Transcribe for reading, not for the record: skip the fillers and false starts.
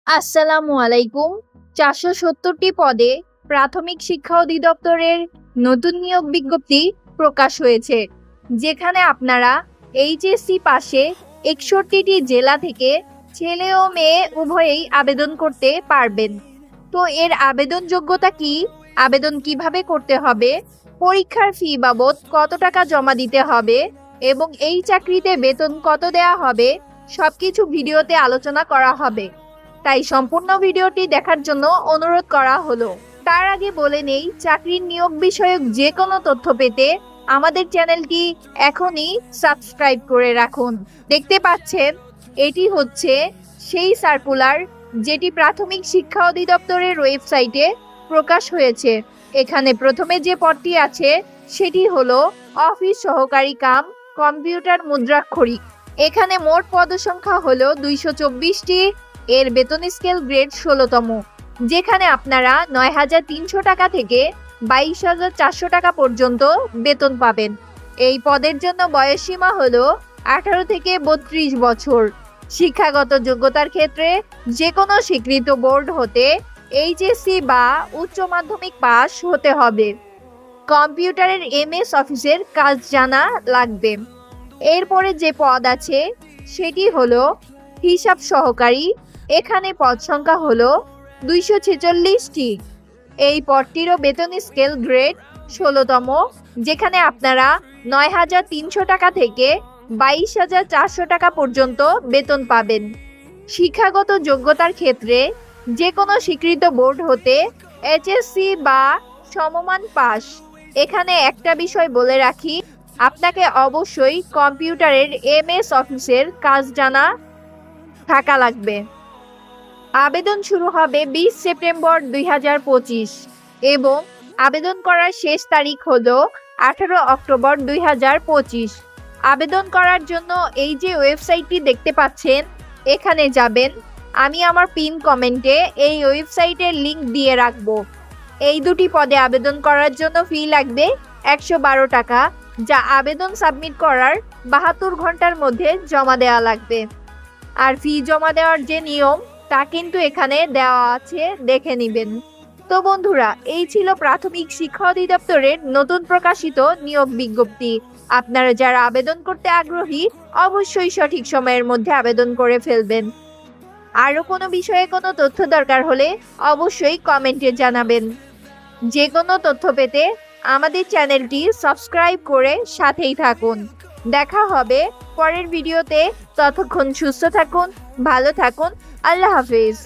আসসালামু আলাইকুম। ৪৭০টি পদে প্রাথমিক শিক্ষা অধিদপ্তরের নতুন নিয়োগ বিজ্ঞপ্তি প্রকাশ হয়েছে, যেখানে আপনারা এইচএসসি পাশে ৬১টি জেলা থেকে ছেলে ও মেয়ে উভয়েই আবেদন করতে পারবেন। তো এর আবেদন যোগ্যতা কি, আবেদন কিভাবে করতে হবে, পরীক্ষার ফি বাবদ কত টাকা জমা দিতে হবে এবং এই চাকরিতে বেতন কত দেয়া হবে, সবকিছু ভিডিওতে আলোচনা করা হবে। তাই সম্পূর্ণ ভিডিওটি দেখার জন্য অনুরোধ করা হলো। তার আগে বলে নেই, চাকরির নিয়োগ বিষয়ক যে কোনো তথ্য পেতে আমাদের চ্যানেলটি এখনই সাবস্ক্রাইব করে রাখুন। দেখতে পাচ্ছেন, এটি হচ্ছে সেই সার্কুলার যেটি প্রাথমিক শিক্ষা অধিদপ্তরের ওয়েবসাইটে প্রকাশ হয়েছে। এখানে প্রথমে যে পদটি আছে সেটি হলো অফিস সহকারী কাম কম্পিউটার মুদ্রাক্ষরিক। এখানে মোট পদসংখ্যা হলো ২২৪টি। এর বেতন স্কেল গ্রেড ১৬তম, যেখানে আপনারা ৯,৩০০ টাকা থেকে ২২,৪০০ টাকা পর্যন্ত বেতন পাবেন। এই পদের জন্য বয়সসীমা হলো ১৮ থেকে ৩২ বছর। শিক্ষাগত যোগ্যতার ক্ষেত্রে যে কোনো স্বীকৃত বোর্ড হতে এইচএসসি বা উচ্চ মাধ্যমিক পাস হতে হবে। কম্পিউটারের এমএস অফিসের কাজ জানা লাগবে। এরপরে যে পদ আছে সেটি হলো হিসাব সহকারী। এখানে পদ সংখ্যা হলো ২৪৬টি। এই পদটিরও বেতন স্কেল গ্রেড ১৬তম, যেখানে আপনারা ৯,৩০০ টাকা থেকে ২২,৪০০ টাকা পর্যন্ত বেতন পাবেন। শিক্ষাগত যোগ্যতার ক্ষেত্রে যে কোনো স্বীকৃত বোর্ড হতে এইচএসসি বা সমমান পাস। এখানে একটা বিষয় বলে রাখি, আপনাকে অবশ্যই কম্পিউটারের এমএস অফিসের কাজ জানা থাকা লাগবে। আবেদন শুরু হবে ২০ সেপ্টেম্বর ২০২৫ এবং আবেদন করার শেষ তারিখ হলো ১৮ অক্টোবর ২০২৫। আবেদন করার জন্য এই যে ওয়েবসাইটটি দেখতে পাচ্ছেন, এখানে যাবেন। আমি আমার পিন কমেন্টে এই ওয়েবসাইটের লিংক দিয়ে রাখবো। এই দুটি পদে আবেদন করার জন্য ফি লাগবে ১১২ টাকা, যা আবেদন সাবমিট করার ৭২ ঘন্টার মধ্যে জমা দেওয়া লাগবে। আর ফি জমা দেওয়ার যে নিয়ম তা কিন্তু এখানে দেওয়া আছে, দেখে নেবেন। তো বন্ধুরা, এই ছিল প্রাথমিক শিক্ষা অধিদপ্তরের নতুন প্রকাশিত নিয়োগ বিজ্ঞপ্তি। আপনারা যারা আবেদন করতে আগ্রহী, অবশ্যই সঠিক সময়ের মধ্যে আবেদন করে ফেলবেন। আরও কোনো বিষয়ে কোনো তথ্য দরকার হলে অবশ্যই কমেন্টে জানাবেন। যে কোনো তথ্য পেতে আমাদের চ্যানেলটি সাবস্ক্রাইব করে সাথেই থাকুন। দেখা হবে পরের ভিডিওতে। ততক্ষণ সুস্থ থাকুন, ভালো থাকুন। আল্লাহ হাফেজ।